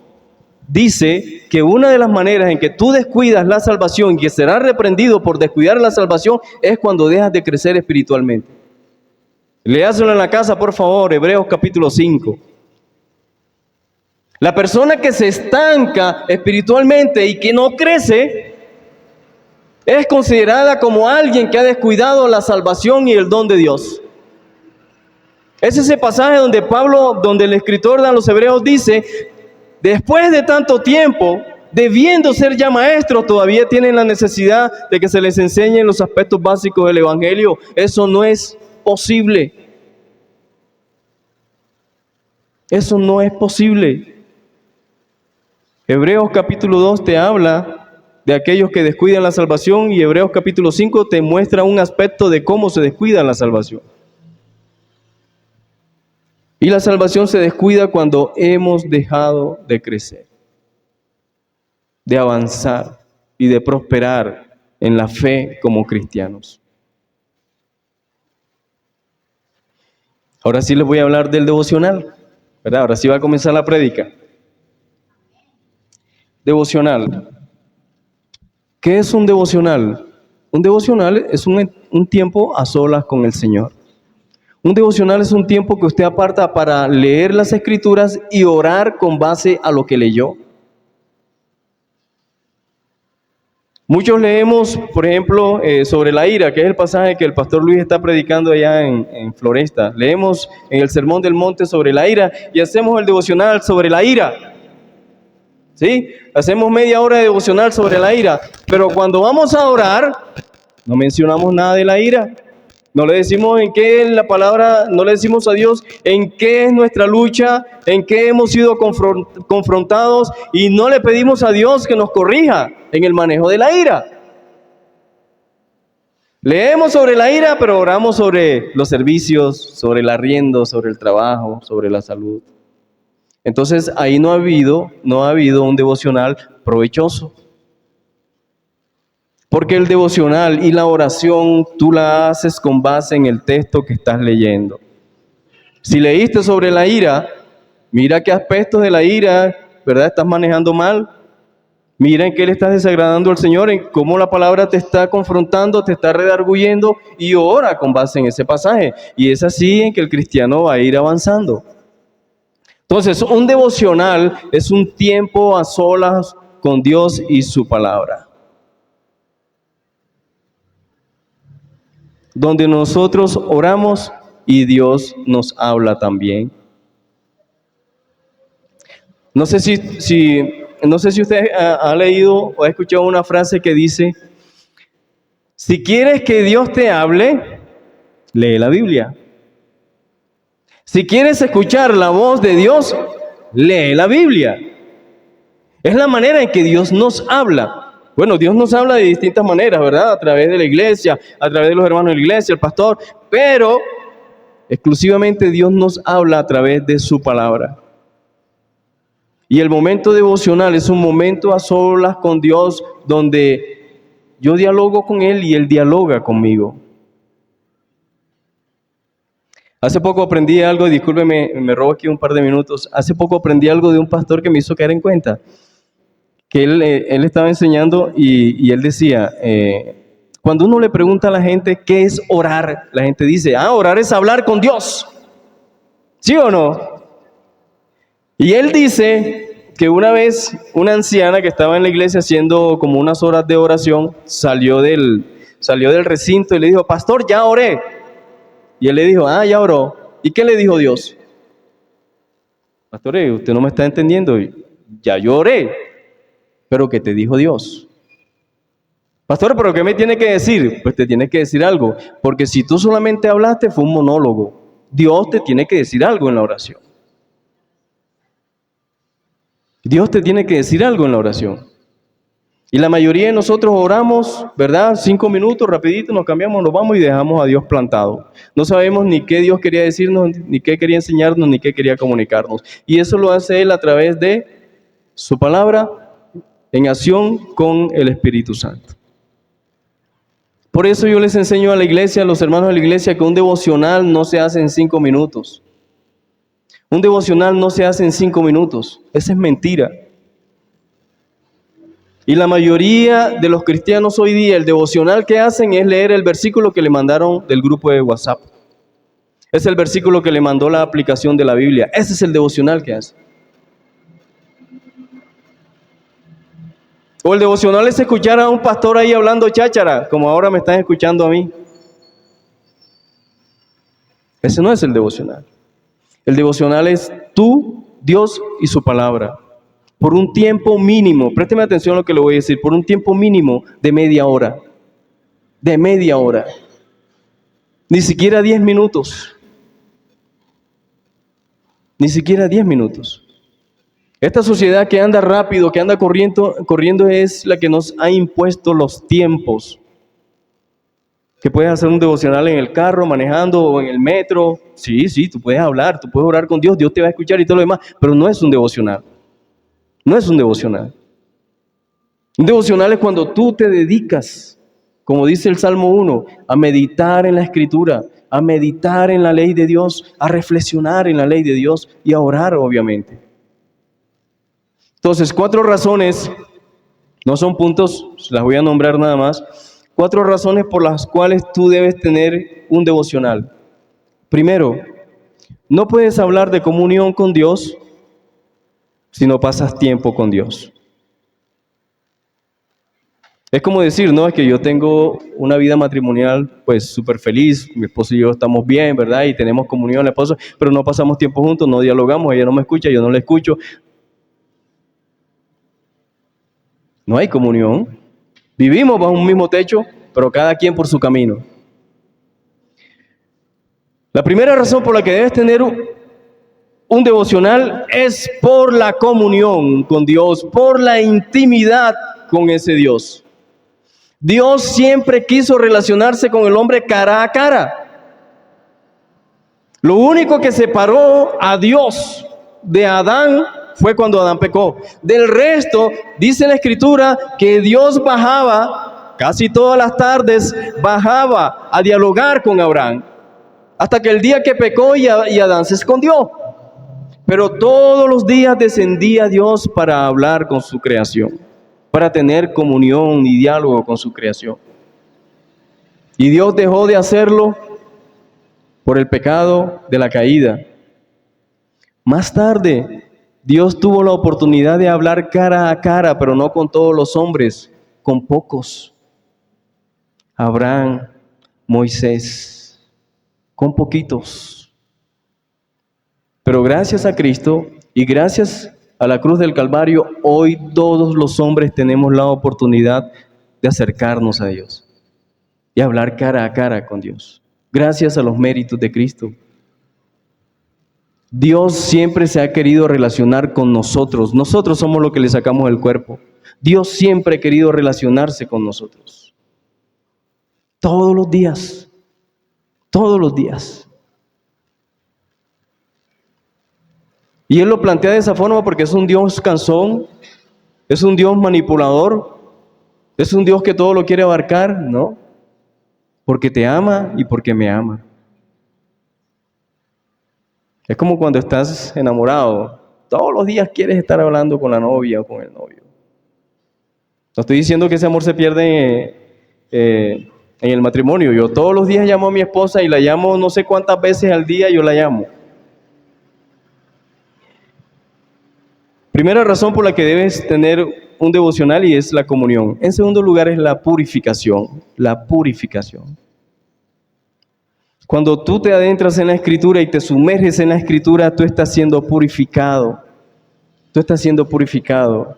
dice que una de las maneras en que tú descuidas la salvación y que serás reprendido por descuidar la salvación es cuando dejas de crecer espiritualmente. Léaselo en la casa, por favor, Hebreos capítulo 5. La persona que se estanca espiritualmente y que no crece es considerada como alguien que ha descuidado la salvación y el don de Dios. Es ese pasaje donde el escritor de los Hebreos dice, después de tanto tiempo, debiendo ser ya maestros, todavía tienen la necesidad de que se les enseñen los aspectos básicos del Evangelio. Eso no es posible. Eso no es posible. Hebreos capítulo 2 te habla de aquellos que descuidan la salvación y Hebreos capítulo 5 te muestra un aspecto de cómo se descuida la salvación. Y la salvación se descuida cuando hemos dejado de crecer, de avanzar y de prosperar en la fe como cristianos. Ahora sí les voy a hablar del devocional, ¿verdad? Ahora sí va a comenzar la prédica. Devocional. ¿Qué es un devocional? Un devocional es un tiempo a solas con el Señor. Un devocional es un tiempo que usted aparta para leer las Escrituras y orar con base a lo que leyó. Muchos leemos, por ejemplo, sobre la ira, que es el pasaje que el pastor Luis está predicando allá en Floresta. Leemos en el Sermón del Monte sobre la ira y hacemos el devocional sobre la ira. ¿Sí? Hacemos media hora de devocional sobre la ira, pero cuando vamos a orar, no mencionamos nada de la ira. No le decimos en qué es la palabra, no le decimos a Dios en qué es nuestra lucha, en qué hemos sido confrontados y no le pedimos a Dios que nos corrija en el manejo de la ira. Leemos sobre la ira, pero oramos sobre los servicios, sobre el arriendo, sobre el trabajo, sobre la salud. Entonces ahí no ha habido un devocional provechoso. Porque el devocional y la oración tú la haces con base en el texto que estás leyendo. Si leíste sobre la ira, mira qué aspectos de la ira, ¿verdad?, estás manejando mal. Mira en qué le estás desagradando al Señor, en cómo la palabra te está confrontando, te está redarguyendo y ora con base en ese pasaje. Y es así en que el cristiano va a ir avanzando. Entonces, un devocional es un tiempo a solas con Dios y su palabra, donde nosotros oramos y Dios nos habla también. No sé si usted ha leído o ha escuchado una frase que dice: si quieres que Dios te hable, lee la Biblia. Si quieres escuchar la voz de Dios, lee la Biblia. Es la manera en que Dios nos habla. Bueno, Dios nos habla de distintas maneras, ¿verdad? A través de la iglesia, a través de los hermanos de la iglesia, el pastor, pero exclusivamente Dios nos habla a través de su palabra. Y el momento devocional es un momento a solas con Dios donde yo dialogo con Él y Él dialoga conmigo. Hace poco aprendí algo, discúlpeme, me robo aquí un par de minutos. Hace poco aprendí algo de un pastor que me hizo caer en cuenta. Que él estaba enseñando y él decía, cuando uno le pregunta a la gente qué es orar, la gente dice, orar es hablar con Dios. ¿Sí o no? Y él dice que una vez una anciana que estaba en la iglesia haciendo como unas horas de oración, salió del recinto y le dijo, pastor, ya oré. Y él le dijo, ya oró. ¿Y qué le dijo Dios? Pastor, usted no me está entendiendo. Ya yo oré. ¿Pero qué te dijo Dios? Pastor, ¿pero qué me tiene que decir? Pues te tiene que decir algo. Porque si tú solamente hablaste, fue un monólogo. Dios te tiene que decir algo en la oración. Dios te tiene que decir algo en la oración. Y la mayoría de nosotros oramos, ¿verdad? 5 minutos, rapidito, nos cambiamos, nos vamos y dejamos a Dios plantado. No sabemos ni qué Dios quería decirnos, ni qué quería enseñarnos, ni qué quería comunicarnos. Y eso lo hace Él a través de su palabra en acción con el Espíritu Santo. Por eso yo les enseño a la iglesia, a los hermanos de la iglesia, que un devocional no se hace en 5 minutos. Un devocional no se hace en 5 minutos. Esa es mentira. Y la mayoría de los cristianos hoy día, el devocional que hacen es leer el versículo que le mandaron del grupo de WhatsApp. Es el versículo que le mandó la aplicación de la Biblia. Ese es el devocional que hacen. O el devocional es escuchar a un pastor ahí hablando cháchara, como ahora me están escuchando a mí. Ese no es el devocional. El devocional es tú, Dios y su palabra. Por un tiempo mínimo, présteme atención a lo que le voy a decir, por un tiempo mínimo de media hora. De media hora. Ni siquiera 10 minutos. Ni siquiera 10 minutos. Esta sociedad que anda rápido, que anda corriendo es la que nos ha impuesto los tiempos. Que puedes hacer un devocional en el carro, manejando o en el metro. Sí, tú puedes hablar, tú puedes orar con Dios, Dios te va a escuchar y todo lo demás, pero no es un devocional. No es un devocional. Un devocional es cuando tú te dedicas, como dice el Salmo 1, a meditar en la Escritura, a meditar en la ley de Dios, a reflexionar en la ley de Dios y a orar, obviamente. Entonces, 4 razones, no son puntos, las voy a nombrar nada más. 4 razones por las cuales tú debes tener un devocional. Primero, no puedes hablar de comunión con Dios si no pasas tiempo con Dios. Es como decir, no, es que yo tengo una vida matrimonial pues súper feliz, mi esposo y yo estamos bien, ¿verdad? Y tenemos comunión, la esposa, pero no pasamos tiempo juntos, no dialogamos, ella no me escucha, yo no la escucho. No hay comunión. Vivimos bajo un mismo techo, pero cada quien por su camino. La primera razón por la que debes tener un devocional es por la comunión con Dios, por la intimidad con ese Dios. Dios siempre quiso relacionarse con el hombre cara a cara. Lo único que separó a Dios de Adán fue cuando Adán pecó. Del resto, dice la Escritura que Dios bajaba, casi todas las tardes, bajaba a dialogar con Abraham, hasta que el día que pecó y Adán se escondió. Pero todos los días descendía Dios para hablar con su creación, para tener comunión y diálogo con su creación. Y Dios dejó de hacerlo por el pecado de la caída. Más tarde, Dios tuvo la oportunidad de hablar cara a cara, pero no con todos los hombres, con pocos. Abraham, Moisés, con poquitos. Pero gracias a Cristo y gracias a la cruz del Calvario, hoy todos los hombres tenemos la oportunidad de acercarnos a Dios y hablar cara a cara con Dios, gracias a los méritos de Cristo. Dios siempre se ha querido relacionar con nosotros. Nosotros somos los que le sacamos el cuerpo. Dios siempre ha querido relacionarse con nosotros. Todos los días. Todos los días. Y Él lo plantea de esa forma porque es un Dios cansón, es un Dios manipulador, es un Dios que todo lo quiere abarcar, ¿no? Porque te ama y porque me ama. Es como cuando estás enamorado, todos los días quieres estar hablando con la novia o con el novio. No estoy diciendo que ese amor se pierde en el matrimonio. Yo todos los días llamo a mi esposa y la llamo no sé cuántas veces al día yo la llamo. Primera razón por la que debes tener un devocional y es la comunión. En segundo lugar es la purificación. La purificación. Cuando tú te adentras en la Escritura y te sumerges en la Escritura, tú estás siendo purificado. Tú estás siendo purificado.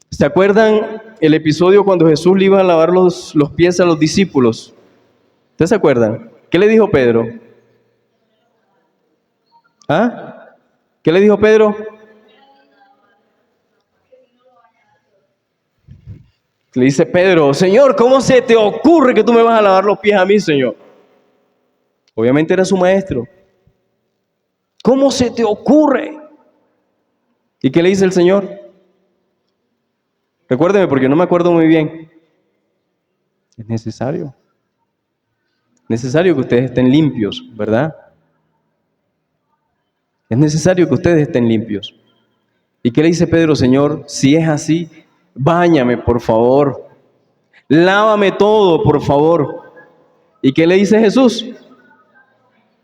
¿Se acuerdan el episodio cuando Jesús le iba a lavar los pies a los discípulos? ¿Ustedes se acuerdan? ¿Qué le dijo Pedro? ¿Ah? ¿Qué le dijo Pedro? Le dice Pedro, Señor, ¿cómo se te ocurre que tú me vas a lavar los pies a mí, Señor? Obviamente era su maestro. ¿Cómo se te ocurre? ¿Y qué le dice el Señor? Recuérdeme porque no me acuerdo muy bien. Es necesario. Necesario que ustedes estén limpios, ¿verdad? Es necesario que ustedes estén limpios. ¿Y qué le dice Pedro? Señor, si es así, báñame, por favor. Lávame todo, por favor. ¿Y qué le dice Jesús?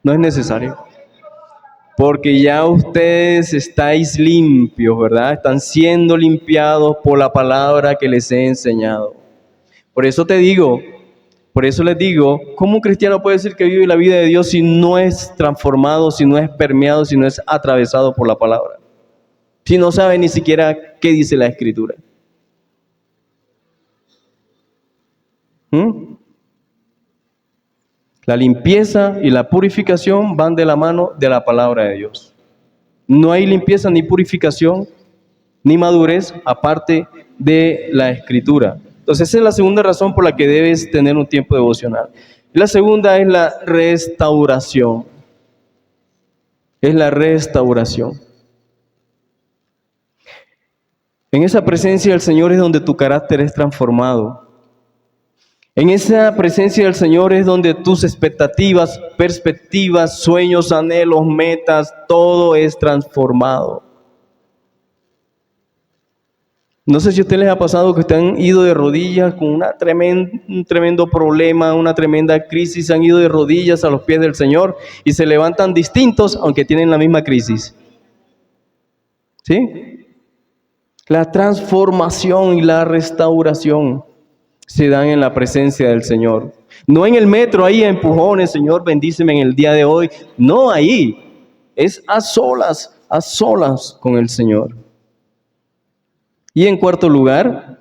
No es necesario. Porque ya ustedes estáis limpios, ¿verdad? Están siendo limpiados por la palabra que les he enseñado. Por eso te digo, por eso les digo, ¿cómo un cristiano puede decir que vive la vida de Dios si no es transformado, si no es permeado, si no es atravesado por la palabra? Si no sabe ni siquiera qué dice la Escritura. La limpieza y la purificación van de la mano de la palabra de Dios. No hay limpieza ni purificación ni madurez aparte de la Escritura. Entonces esa es la segunda razón por la que debes tener un tiempo devocional. La segunda es la restauración. Es la restauración. En esa presencia del Señor es donde tu carácter es transformado. En esa presencia del Señor es donde tus expectativas, perspectivas, sueños, anhelos, metas, todo es transformado. No sé si a ustedes les ha pasado que han ido de rodillas con un tremendo problema, una tremenda crisis, han ido de rodillas a los pies del Señor y se levantan distintos aunque tienen la misma crisis. ¿Sí? La transformación y la restauración se dan en la presencia del Señor. No en el metro ahí a empujones, Señor, bendíceme en el día de hoy. No ahí, es a solas con el Señor. Y en cuarto lugar,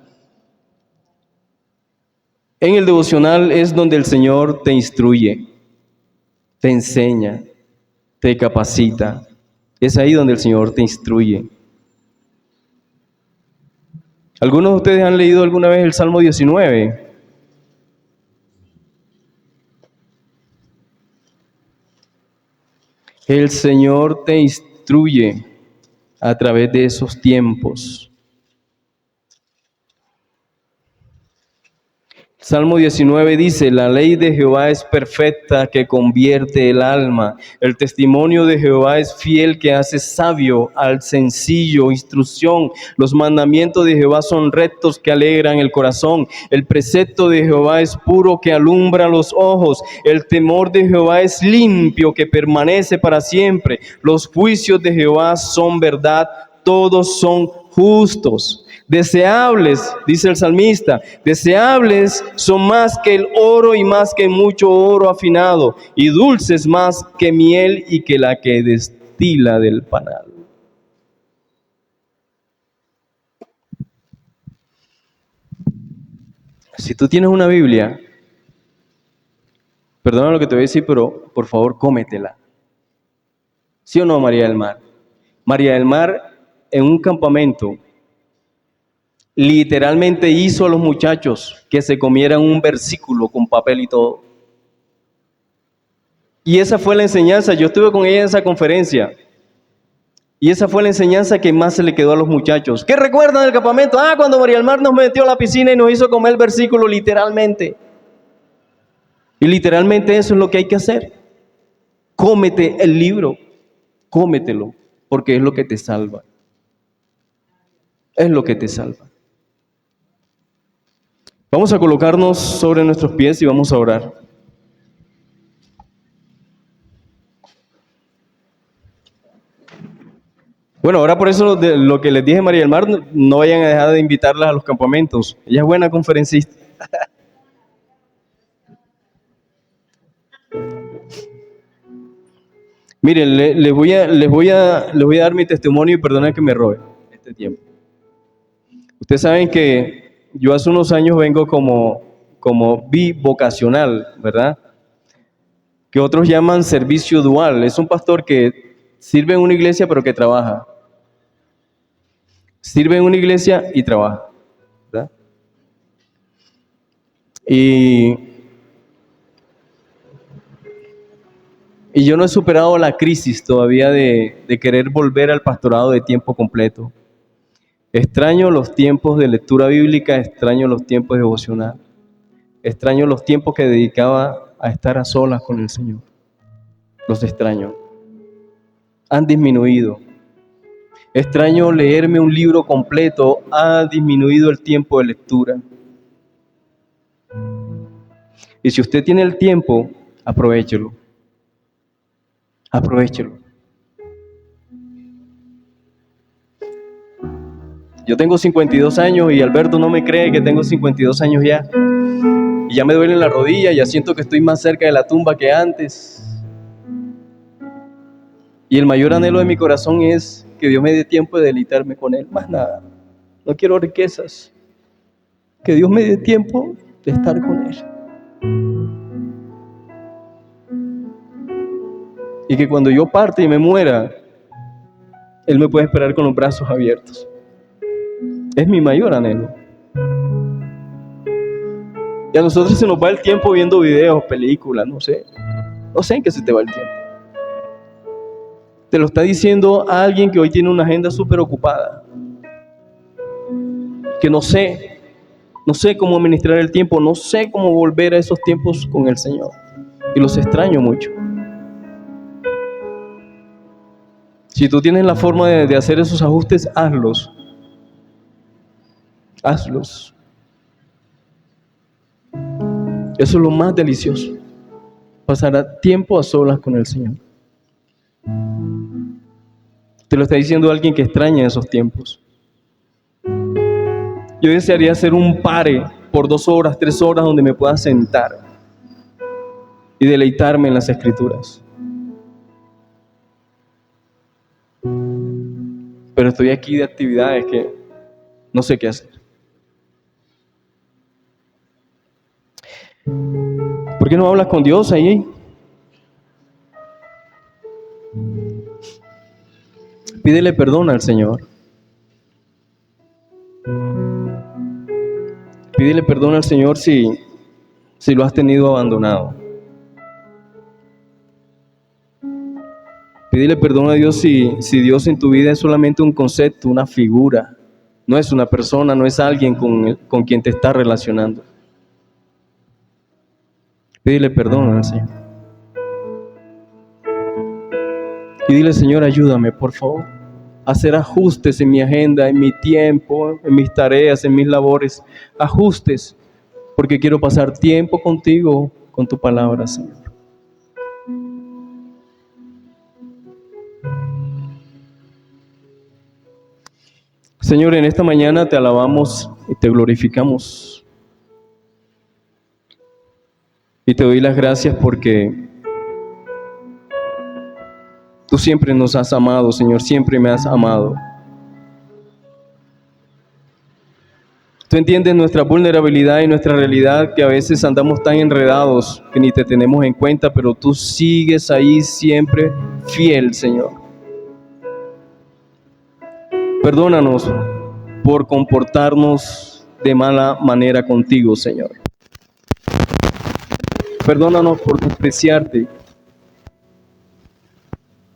en el devocional es donde el Señor te instruye, te enseña, te capacita. Es ahí donde el Señor te instruye. ¿Algunos de ustedes han leído alguna vez el Salmo 19? El Señor te instruye a través de esos tiempos. Salmo 19 dice, la ley de Jehová es perfecta que convierte el alma. El testimonio de Jehová es fiel que hace sabio al sencillo. Instrucción, los mandamientos de Jehová son rectos que alegran el corazón. El precepto de Jehová es puro que alumbra los ojos. El temor de Jehová es limpio que permanece para siempre. Los juicios de Jehová son verdad, todos son justos. Deseables, dice el salmista, deseables son más que el oro y más que mucho oro afinado, y dulces más que miel y que la que destila del panal. Si tú tienes una Biblia, perdona lo que te voy a decir, pero por favor cómetela. ¿Sí o no, María del Mar? María del Mar en un campamento literalmente hizo a los muchachos que se comieran un versículo con papel y todo. Y esa fue la enseñanza. Yo estuve con ella en esa conferencia. Y esa fue la enseñanza que más se le quedó a los muchachos. ¿Qué recuerdan del campamento? Cuando María del Mar nos metió a la piscina y nos hizo comer el versículo literalmente. Y literalmente eso es lo que hay que hacer. Cómete el libro. Cómetelo. Porque es lo que te salva. Es lo que te salva. Vamos a colocarnos sobre nuestros pies y vamos a orar. Bueno, ahora por eso lo que les dije a María del Mar, no vayan a dejar de invitarlas a los campamentos. Ella es buena conferencista. Miren, les voy a dar mi testimonio y perdonen que me robe este tiempo. Ustedes saben que yo hace unos años vengo como bivocacional, ¿verdad? Que otros llaman servicio dual. Es un pastor que sirve en una iglesia pero que trabaja. Sirve en una iglesia y trabaja, ¿verdad? Y yo no he superado la crisis todavía de querer volver al pastorado de tiempo completo. Extraño los tiempos de lectura bíblica, extraño los tiempos devocional, extraño los tiempos que dedicaba a estar a solas con el Señor. Los extraño. Han disminuido. Extraño leerme un libro completo, ha disminuido el tiempo de lectura. Y si usted tiene el tiempo, aprovéchelo. Aprovéchelo. Yo tengo 52 años y Alberto no me cree que tengo 52 años ya. Y ya me duelen las rodillas, ya siento que estoy más cerca de la tumba que antes. Y el mayor anhelo de mi corazón es que Dios me dé tiempo de deleitarme con Él, más nada. No quiero riquezas. Que Dios me dé tiempo de estar con Él. Y que cuando yo parte y me muera, Él me puede esperar con los brazos abiertos. Es mi mayor anhelo. Y a nosotros se nos va el tiempo viendo videos, películas, no sé. No sé en qué se te va el tiempo. Te lo está diciendo alguien que hoy tiene una agenda súper ocupada. Que no sé cómo administrar el tiempo, no sé cómo volver a esos tiempos con el Señor. Y los extraño mucho. Si tú tienes la forma de hacer esos ajustes, hazlos. Hazlos. Eso es lo más delicioso. Pasar tiempo a solas con el Señor. Te lo está diciendo alguien que extraña esos tiempos. Yo desearía hacer un pare por 2 horas, 3 horas donde me pueda sentar y deleitarme en las Escrituras. Pero estoy aquí de actividades que no sé qué hacer. ¿Por qué no hablas con Dios ahí? Pídele perdón al Señor. Pídele perdón al Señor si lo has tenido abandonado. Pídele perdón a Dios si Dios en tu vida es solamente un concepto, una figura. No es una persona, no es alguien con quien te estás relacionando. Pídele perdón al Señor. Y dile, Señor, ayúdame, por favor, a hacer ajustes en mi agenda, en mi tiempo, en mis tareas, en mis labores. Ajustes, porque quiero pasar tiempo contigo, con tu palabra, Señor. Señor, en esta mañana te alabamos y te glorificamos. Y te doy las gracias porque tú siempre nos has amado, Señor, siempre me has amado. Tú entiendes nuestra vulnerabilidad y nuestra realidad, que a veces andamos tan enredados que ni te tenemos en cuenta, pero tú sigues ahí siempre fiel, Señor. Perdónanos por comportarnos de mala manera contigo, Señor. Perdónanos por despreciarte.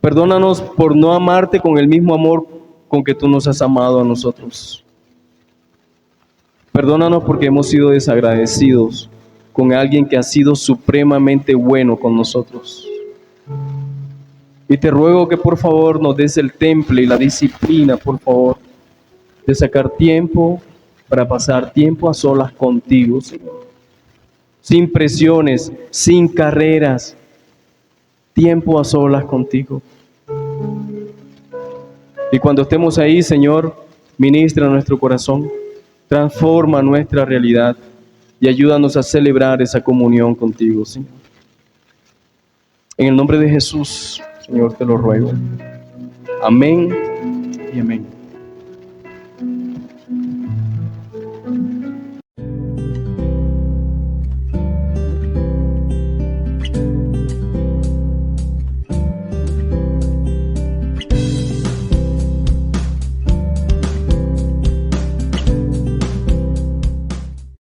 Perdónanos por no amarte con el mismo amor con que tú nos has amado a nosotros. Perdónanos porque hemos sido desagradecidos con alguien que ha sido supremamente bueno con nosotros. Y te ruego que por favor nos des el temple y la disciplina, por favor, de sacar tiempo para pasar tiempo a solas contigo, Señor. Sin presiones, sin carreras, tiempo a solas contigo. Y cuando estemos ahí, Señor, ministra nuestro corazón, transforma nuestra realidad y ayúdanos a celebrar esa comunión contigo, Señor. En el nombre de Jesús, Señor, te lo ruego. Amén y amén.